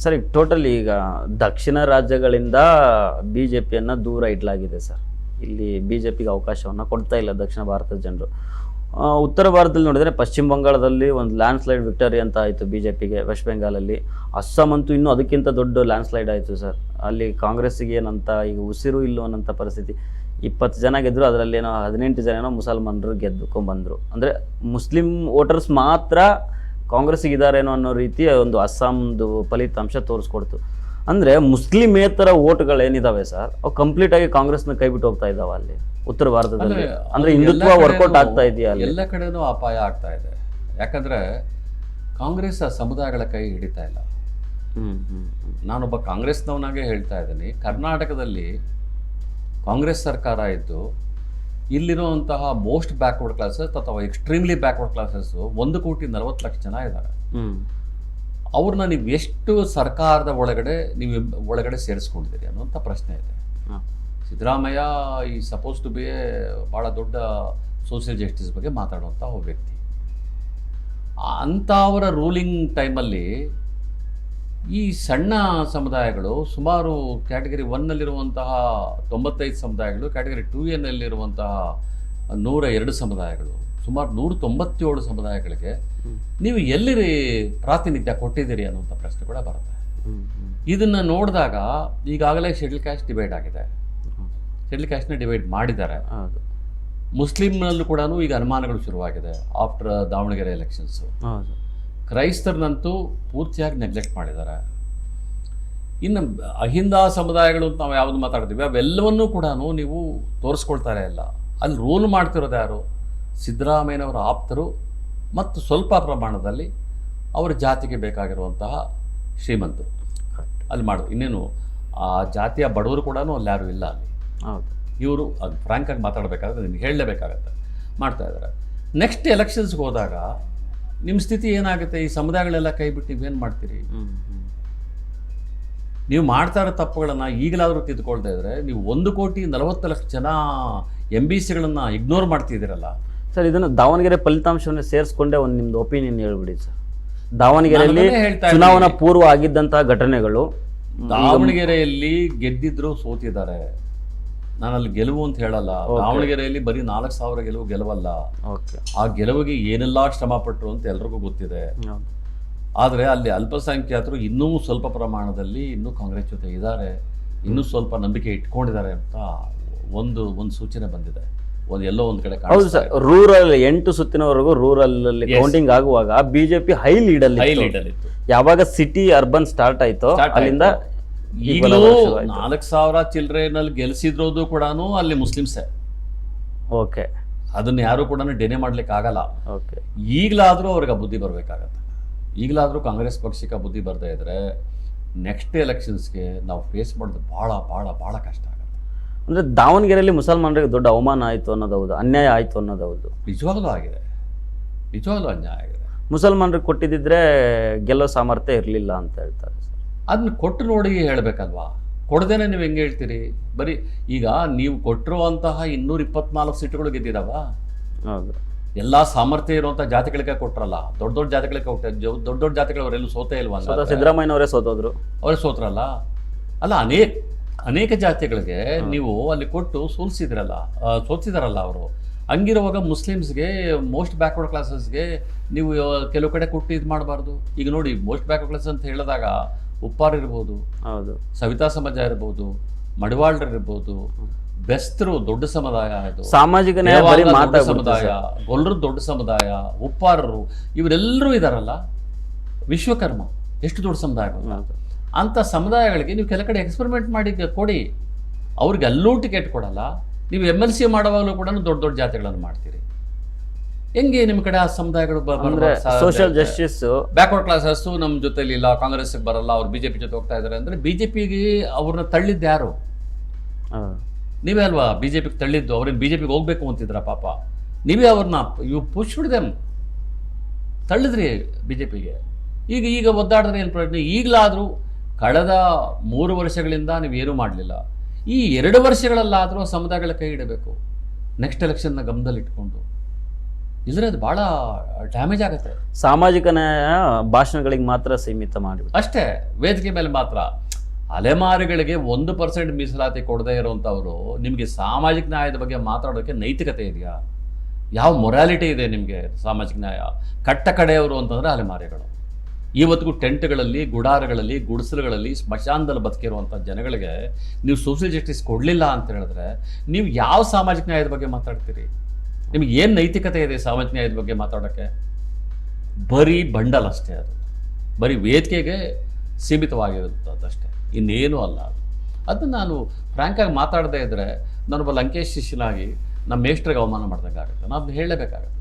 Sir ಈಗ totally ಈಗ ದಕ್ಷಿಣ ರಾಜ್ಯಗಳಿಂದ ಬಿ ಜೆ ಪಿಯನ್ನು ದೂರ ಇಡಲಾಗಿದೆ ಸರ್. ಇಲ್ಲಿ ಬಿ ಜೆ ಪಿಗೆ ಅವಕಾಶವನ್ನು ಕೊಡ್ತಾ ಇಲ್ಲ ದಕ್ಷಿಣ ಭಾರತದ ಜನರು. ಉತ್ತರ ಭಾರತದಲ್ಲಿ ನೋಡಿದರೆ ಪಶ್ಚಿಮ ಬಂಗಾಳದಲ್ಲಿ ಒಂದು ಲ್ಯಾಂಡ್ ಸ್ಲೈಡ್ ವಿಕ್ಟರಿ ಅಂತ ಆಯಿತು ಬಿ ಜೆ ಪಿಗೆ. ವೆಸ್ಟ್ ಬೆಂಗಾಲಲ್ಲಿ, ಅಸ್ಸಾಂ ಅಂತೂ ಇನ್ನೂ ಅದಕ್ಕಿಂತ ದೊಡ್ಡ ಲ್ಯಾಂಡ್ ಸ್ಲೈಡ್ ಆಯಿತು ಸರ್. ಅಲ್ಲಿ ಕಾಂಗ್ರೆಸ್ಸಿಗೆ ಏನಂತ ಈಗ ಉಸಿರು ಇಲ್ಲ ಅನ್ನೋಂಥ ಪರಿಸ್ಥಿತಿ. 20 ಜನ ಗೆದ್ದರು, ಅದರಲ್ಲಿ ಏನೋ 18 ಜನ ಮುಸಲ್ಮಾನರು ಗೆದ್ದುಕೊಂಡ್ಬಂದರು. ಅಂದರೆ ಮುಸ್ಲಿಂ ವೋಟರ್ಸ್ ಮಾತ್ರ ಕಾಂಗ್ರೆಸ್ಸಿಗೆ ಇದ್ದಾರೇನೋ ಅನ್ನೋ ರೀತಿಯ ಒಂದು ಅಸ್ಸಾಂದು ಫಲಿತಾಂಶ ತೋರಿಸ್ಕೊಡ್ತು. ಅಂದರೆ ಮುಸ್ಲಿಮೇತರ ಓಟ್ಗಳೇನಿದ್ದಾವೆ ಸರ್, ಅವು ಕಂಪ್ಲೀಟಾಗಿ ಕಾಂಗ್ರೆಸ್ನ ಕೈ ಬಿಟ್ಟು ಹೋಗ್ತಾ ಇದ್ದಾವೆ ಅಲ್ಲಿ ಉತ್ತರ ಭಾರತದಲ್ಲಿ. ಅಂದರೆ ಹಿಂದುತ್ವ ವರ್ಕೌಟ್ ಆಗ್ತಾ ಇದೆಯಾ? ಎಲ್ಲ ಕಡೆನೂ ಅಪಾಯ ಆಗ್ತಾ ಇದೆ. ಯಾಕಂದರೆ ಕಾಂಗ್ರೆಸ್ ಆ ಸಮುದಾಯಗಳ ಕೈ ಹಿಡಿತಾ ಇಲ್ಲ. ನಾನೊಬ್ಬ ಕಾಂಗ್ರೆಸ್ನವನಾಗೆ ಹೇಳ್ತಾ ಇದ್ದೀನಿ, ಕರ್ನಾಟಕದಲ್ಲಿ ಕಾಂಗ್ರೆಸ್ ಸರ್ಕಾರ ಇದ್ದು ಇಲ್ಲಿರುವಂತಹ ಮೋಸ್ಟ್ ಬ್ಯಾಕ್ವರ್ಡ್ ಕ್ಲಾಸಸ್ ಅಥವಾ ಎಕ್ಸ್ಟ್ರೀಮ್ಲಿ ಬ್ಯಾಕ್ವರ್ಡ್ ಕ್ಲಾಸಸ್ 1,40,00,000 ಜನ ಇದ್ದಾರೆ. ಅವ್ರನ್ನ ನೀವು ಎಷ್ಟು ಸರ್ಕಾರದ ಒಳಗಡೆ ಸೇರಿಸ್ಕೊಂಡಿದ್ದೀರಿ ಅನ್ನುವಂಥ ಪ್ರಶ್ನೆ ಇದೆ. ಸಿದ್ದರಾಮಯ್ಯ ಈ ಸಪೋಸ್ ಟು ಬಿ ಭಾಳ ದೊಡ್ಡ ಸೋಷಿಯಲ್ ಜಸ್ಟಿಸ್ ಬಗ್ಗೆ ಮಾತಾಡುವಂಥ ಒಬ್ಬ ವ್ಯಕ್ತಿ. ಅಂಥವರ ರೂಲಿಂಗ್ ಟೈಮಲ್ಲಿ ಈ ಸಣ್ಣ ಸಮುದಾಯಗಳು ಸುಮಾರು ಕ್ಯಾಟಗರಿ 1ನಲ್ಲಿರುವಂತಹ 95 ಸಮುದಾಯಗಳು, ಕ್ಯಾಟಗರಿ 2ನಲ್ಲಿರುವಂತಹ 102 ಸಮುದಾಯಗಳು, ಸುಮಾರು 197 ಸಮುದಾಯಗಳಿಗೆ ನೀವು ಎಲ್ಲಿ ಪ್ರಾತಿನಿಧ್ಯ ಕೊಟ್ಟಿದ್ದೀರಿ ಅನ್ನುವಂಥ ಪ್ರಶ್ನೆ ಕೂಡ ಬರುತ್ತೆ. ಇದನ್ನು ನೋಡಿದಾಗ ಈಗಾಗಲೇ ಶೆಡ್ಯೂಲ್ ಕ್ಯಾಸ್ಟ್ ಡಿವೈಡ್ ಆಗಿದೆ. ಶೆಡ್ಯೂಲ್ ಕ್ಯಾಸ್ಟ್ನ ಡಿವೈಡ್ ಮಾಡಿದ್ದಾರೆ. ಮುಸ್ಲಿಮ್ನಲ್ಲೂ ಕೂಡ ಈಗ ಅನುಮಾನಗಳು ಶುರುವಾಗಿದೆ ಆಫ್ಟರ್ ದಾವಣಗೆರೆ ಎಲೆಕ್ಷನ್ಸು. ಕ್ರೈಸ್ತರನ್ನಂತೂ ಪೂರ್ತಿಯಾಗಿ ನೆಗ್ಲೆಕ್ಟ್ ಮಾಡಿದ್ದಾರೆ. ಇನ್ನು ಅಹಿಂದ ಸಮುದಾಯಗಳು ಅಂತ ನಾವು ಯಾವುದು ಮಾತಾಡ್ತೀವಿ ಅವೆಲ್ಲವನ್ನೂ ಕೂಡ ನೀವು ತೋರಿಸ್ಕೊಳ್ತಾರೆ ಇಲ್ಲ. ಅಲ್ಲಿ ರೂಲ್ ಮಾಡ್ತಿರೋದು ಯಾರು? ಸಿದ್ದರಾಮಯ್ಯನವರ ಆಪ್ತರು ಮತ್ತು ಸ್ವಲ್ಪ ಪ್ರಮಾಣದಲ್ಲಿ ಅವರ ಜಾತಿಗೆ ಬೇಕಾಗಿರುವಂತಹ ಶ್ರೀಮಂತರು ಅಲ್ಲಿ ಮಾಡೋದು. ಇನ್ನೇನು ಆ ಜಾತಿಯ ಬಡವರು ಕೂಡ ಅಲ್ಲಿ ಯಾರು ಇಲ್ಲ ಅಲ್ಲಿ. ಇವರು ಅದು ಫ್ರ್ಯಾಂಕಾಗಿ ಮಾತಾಡಬೇಕಾದ್ರೆ ನಿಮ್ಗೆ ಹೇಳಲೇಬೇಕಾಗತ್ತೆ, ಮಾಡ್ತಾ ಇದ್ದಾರೆ. ನೆಕ್ಸ್ಟ್ ಎಲೆಕ್ಷನ್ಸ್ಗೆ ಹೋದಾಗ ನಿಮ್ಮ ಸ್ಥಿತಿ ಏನಾಗುತ್ತೆ? ಈ ಸಮುದಾಯಗಳೆಲ್ಲ ಕೈ ಬಿಟ್ಟು ನೀವೇನು ಮಾಡ್ತೀರಿ? ನೀವು ಮಾಡ್ತಾ ಇರೋ ತಪ್ಪುಗಳನ್ನು ಈಗಲಾದರೂ ತಿದ್ದುಕೊಳ್ತಾ ಇದ್ರೆ ನೀವು 1,40,00,000 ಜನ MBCಗಳನ್ನು ಇಗ್ನೋರ್ ಮಾಡ್ತಿದ್ದೀರಲ್ಲ ಸರ್. ಇದನ್ನು ದಾವಣಗೆರೆ ಫಲಿತಾಂಶವನ್ನು ಸೇರಿಸ್ಕೊಂಡೆ ಒಂದು ನಿಮ್ದು ಒಪಿನಿಯನ್ ಹೇಳ್ಬಿಡಿ ಸರ್. ದಾವಣಗೆರೆಯಲ್ಲಿ ಚುನಾವಣಾ ಪೂರ್ವ ಆಗಿದ್ದಂತಹ ಘಟನೆಗಳು. ದಾವಣಗೆರೆಯಲ್ಲಿ ಗೆದ್ದಿದ್ರು ಸೋತಿದ್ದಾರೆ. ನಾನಲ್ಲಿ ಗೆಲುವು ಅಂತ ಹೇಳಲ್ಲ. ದಾವಣಗೆರೆಯಲ್ಲಿ ಬರೀ 4,000 ಗೆಲುವಲ್ಲ. ಆ ಗೆಲುವಿಗೆ ಏನೆಲ್ಲ ಶ್ರಮ ಪಟ್ಟರು ಅಂತ ಎಲ್ರಿಗೂ ಗೊತ್ತಿದೆ. ಆದರೆ ಅಲ್ಲಿ ಅಲ್ಪಸಂಖ್ಯಾತರು ಇನ್ನೂ ಸ್ವಲ್ಪ ಪ್ರಮಾಣದಲ್ಲಿ ಇನ್ನೂ ಕಾಂಗ್ರೆಸ್ ಜೊತೆ ಇದ್ದಾರೆ, ಇನ್ನೂ ಸ್ವಲ್ಪ ನಂಬಿಕೆ ಇಟ್ಕೊಂಡಿದ್ದಾರೆ ಅಂತ ಒಂದು ಸೂಚನೆ ಬಂದಿದೆ. ಎಲ್ಲೋ ಒಂದು ಕಡೆ. ಹೌದು ಸರ್, ರೂರಲ್ 8 ಸುತ್ತಿನವರೆಗೂ ರೂರಲ್ ಅಲ್ಲಿ ಕೌಂಟಿಂಗ್ ಆಗುವಾಗ ಬಿಜೆಪಿ ಹೈ ಲೀಡಲ್ಲಿ ಇತ್ತು. ಯಾವಾಗ ಸಿಟಿ ಅರ್ಬನ್ ಸ್ಟಾರ್ಟ್ ಆಯ್ತು ಅಲ್ಲಿಂದ ಈಗಲೂ 4,000 ಚಿಲ್ಡ್ರನಲ್ಲಿ ಗೆಲ್ಸಿದ್ರೋದು ಕೂಡ ಅಲ್ಲಿ ಮುಸ್ಲಿಮ್ಸೇ. ಓಕೆ, ಅದನ್ನ ಯಾರು ಕೂಡ ಡೆನೆ ಮಾಡ್ಲಿಕ್ಕೆ ಆಗಲ್ಲ. ಈಗಲಾದ್ರೂ ಅವ್ರಿಗೆ ಬುದ್ಧಿ ಬರ್ಬೇಕಾಗತ್ತೆ. ಈಗಲಾದ್ರೂ ಕಾಂಗ್ರೆಸ್ ಪಕ್ಷಕ್ಕೆ ಬುದ್ಧಿ ಬರ್ತಾ ಇದ್ರೆ ನೆಕ್ಸ್ಟ್ ಎಲೆಕ್ಷನ್ಸ್ಗೆ ನಾವು ಫೇಸ್ ಮಾಡೋದು ಬಹಳ ಬಹಳ ಬಹಳ ಕಷ್ಟ ಆಗುತ್ತೆ. ಅಂದ್ರೆ ದಾವಣಗೆರೆಯಲ್ಲಿ ಮುಸಲ್ಮಾನರಿಗೆ ದೊಡ್ಡ ಅವಮಾನ ಆಯ್ತು ಅನ್ನೋದು ಹೌದು, ಅನ್ಯಾಯ ಆಯ್ತು ಅನ್ನೋದು ಹೌದು. ನಿಜವಾಗ್ಲೂ ಆಗಿದೆ, ನಿಜವಾಗ್ಲೂ ಅನ್ಯಾಯ ಆಗಿದೆ. ಮುಸಲ್ಮಾನರಿಗೆ ಕೊಟ್ಟಿದ್ದಿದ್ರೆ ಗೆಲ್ಲೋ ಸಾಮರ್ಥ್ಯ ಇರಲಿಲ್ಲ ಅಂತ ಹೇಳ್ತಾರೆ. ಅದನ್ನ ಕೊಟ್ಟು ನೋಡಿ ಹೇಳಬೇಕಲ್ವಾ? ಕೊಡದೇನೆ ನೀವು ಹೆಂಗೆ ಹೇಳ್ತೀರಿ? ಬರೀ ಈಗ ನೀವು ಕೊಟ್ಟಿರುವಂತಹ 224 ಸೀಟುಗಳು ಗೆದ್ದಿದಾವ. ಹೌದು, ಎಲ್ಲ ಸಾಮರ್ಥ್ಯ ಇರುವಂಥ ಜಾತಿಗಳಿಗೆ ಕೊಟ್ಟರಲ್ಲ. ದೊಡ್ಡ ದೊಡ್ಡ ಜಾತಿಗಳಿಗೆ ಕೊಟ್ಟೆ. ದೊಡ್ಡ ದೊಡ್ಡ ಜಾತಿಗಳು ಅವರೆಲ್ಲೂ ಸೋತೇ ಇಲ್ವಾ? ಸಿದ್ದರಾಮಯ್ಯನವರೇ ಸೋತೋದ್ರು. ಅವರೇ ಸೋತ್ರಲ್ಲ. ಅಲ್ಲ, ಅನೇಕ ಜಾತಿಗಳಿಗೆ ನೀವು ಅಲ್ಲಿ ಕೊಟ್ಟು ಸೋಲ್ಸಿದಾರಲ್ಲ ಅವರು. ಹಂಗಿರುವಾಗ ಮುಸ್ಲಿಮ್ಸ್ಗೆ, ಮೋಸ್ಟ್ ಬ್ಯಾಕ್ವರ್ಡ್ ಕ್ಲಾಸಸ್ಗೆ ನೀವು ಕೆಲವು ಕಡೆ ಕೊಟ್ಟು ಇದು ಮಾಡಬಾರ್ದು. ಈಗ ನೋಡಿ, ಮೋಸ್ಟ್ ಬ್ಯಾಕ್ವರ್ಡ್ ಕ್ಲಾಸ್ ಅಂತ ಹೇಳಿದಾಗ ಉಪ್ಪಾರ್ ಇರ್ಬೋದು, ಹೌದು, ಸವಿತಾ ಸಮಾಜ ಇರ್ಬೋದು, ಮಡಿವಾಳರು ಇರ್ಬೋದು, ಬೆಸ್ತರು ದೊಡ್ಡ ಸಮುದಾಯ, ಇದು ಸಾಮಾಜಿಕ ಸಮುದಾಯ, ಗೊಲ್ಲರು ದೊಡ್ಡ ಸಮುದಾಯ, ಉಪ್ಪಾರರು ಇವರೆಲ್ಲರೂ ಇದಾರಲ್ಲ. ವಿಶ್ವಕರ್ಮ ಎಷ್ಟು ದೊಡ್ಡ ಸಮುದಾಯಗಳು. ಅಂಥ ಸಮುದಾಯಗಳಿಗೆ ನೀವು ಕೆಲ ಕಡೆ ಎಕ್ಸ್ಪೆರಿಮೆಂಟ್ ಮಾಡಿ ಕೊಡಿ. ಅವ್ರಿಗೆ ಅಲ್ಲೂ ಟಿಕೆಟ್ ಕೊಡಲ್ಲ. ನೀವು MLC ಮಾಡುವಾಗಲೂ ಕೂಡ ದೊಡ್ಡ ದೊಡ್ಡ ಜಾತಿಗಳನ್ನು ಮಾಡ್ತೀರಿ. ಹೆಂಗೆ ನಿಮ್ಮ ಕಡೆ ಆ ಸಮುದಾಯಗಳು ಸೋಷಿಯಲ್ ಜಸ್ಟಿಸ್, ಬ್ಯಾಕ್ವರ್ಡ್ ಕ್ಲಾಸಸ್ ನಮ್ಮ ಜೊತೆಲಿ ಇಲ್ಲ, ಕಾಂಗ್ರೆಸ್ಗೆ ಬರಲ್ಲ, ಅವ್ರು ಬಿಜೆಪಿ ಜೊತೆ ಹೋಗ್ತಾ ಇದ್ದಾರೆ ಅಂದ್ರೆ ಬಿಜೆಪಿಗೆ ಅವ್ರನ್ನ ತಳ್ಳಿದ್ದು ಯಾರು? ನೀವೇ ಅಲ್ವಾ ಬಿಜೆಪಿಗೆ ತಳ್ಳಿದ್ದು. ಅವ್ರೇನು ಬಿಜೆಪಿಗೆ ಹೋಗ್ಬೇಕು ಅಂತಿದ್ರ? ಪಾಪ ನೀವೇ ಅವ್ರನ್ನ ಪುಷ್ ಬಿಡ್ದೆಮ್ ತಳ್ಳಿದ್ರಿ ಬಿಜೆಪಿಗೆ. ಈಗ ಒದ್ದಾಡಿದ್ರೆ ಏನು ಪ್ರಯೋಜನ? ಈಗಲಾದರೂ ಕಳೆದ 3 ವರ್ಷಗಳಿಂದ ನೀವೇನೂ ಮಾಡಲಿಲ್ಲ. ಈ 2 ವರ್ಷಗಳಲ್ಲಾದರೂ ಸಮುದಾಯಗಳ ಕೈ ಇಡಬೇಕು. ನೆಕ್ಸ್ಟ್ ಎಲೆಕ್ಷನ್ನ ಗಮನದಲ್ಲಿಟ್ಕೊಂಡು ಇದ್ರೆ ಅದು ಭಾಳ ಡ್ಯಾಮೇಜ್ ಆಗುತ್ತೆ. ಸಾಮಾಜಿಕ ನ್ಯಾಯ ಭಾಷಣಗಳಿಗೆ ಮಾತ್ರ ಸೀಮಿತ ಮಾಡಿಬಿಟ್ಟು ಅಷ್ಟೇ, ವೇದಿಕೆ ಮೇಲೆ ಮಾತ್ರ. ಅಲೆಮಾರಿಗಳಿಗೆ 1% ಮೀಸಲಾತಿ ಕೊಡದೇ ಇರುವಂಥವ್ರು ನಿಮಗೆ ಸಾಮಾಜಿಕ ನ್ಯಾಯದ ಬಗ್ಗೆ ಮಾತಾಡೋಕ್ಕೆ ನೈತಿಕತೆ ಇದೆಯಾ? ಯಾವ ಮೊರಾಲಿಟಿ ಇದೆ ನಿಮಗೆ? ಸಾಮಾಜಿಕ ನ್ಯಾಯ ಕಟ್ಟ ಕಡೆಯವರು ಅಂತಂದರೆ ಅಲೆಮಾರಿಗಳು. ಇವತ್ತಿಗೂ ಟೆಂಟ್ಗಳಲ್ಲಿ, ಗುಡಾರಗಳಲ್ಲಿ, ಗುಡಿಸಲುಗಳಲ್ಲಿ, ಸ್ಮಶಾನದಲ್ಲಿ ಬದುಕಿರುವಂಥ ಜನಗಳಿಗೆ ನೀವು ಸೋಷಿಯಲ್ ಜಸ್ಟಿಸ್ ಕೊಡಲಿಲ್ಲ ಅಂತ ಹೇಳಿದ್ರೆ ನೀವು ಯಾವ ಸಾಮಾಜಿಕ ನ್ಯಾಯದ ಬಗ್ಗೆ ಮಾತಾಡ್ತೀರಿ? ನಿಮಗೆ ಏನು ನೈತಿಕತೆ ಇದೆ ಸಾಮಾಜಿಕ ನ್ಯಾಯದ ಬಗ್ಗೆ ಮಾತಾಡೋಕ್ಕೆ? ಬರೀ ಬಂಡಲ್ ಅಷ್ಟೇ, ಅದು ಬರೀ ವೇದಿಕೆಗೆ ಸೀಮಿತವಾಗಿರುತ್ತದಷ್ಟೇ, ಇನ್ನೇನೂ ಅಲ್ಲ ಅದು. ಅದನ್ನು ನಾನು ಫ್ರ್ಯಾಂಕಾಗಿ ಮಾತಾಡದೇ ಇದ್ದರೆ ನಾನೊಬ್ಬ ಲಂಕೇಶ್ ಶಿಷ್ಯನಾಗಿ ನಮ್ಮ ಮೇಷ್ಟ್ರಿಗೆ ಅವಮಾನ ಮಾಡ್ದಂಗೆ ಆಗುತ್ತೆ. ನಾವು ಹೇಳಲೇಬೇಕಾಗುತ್ತೆ.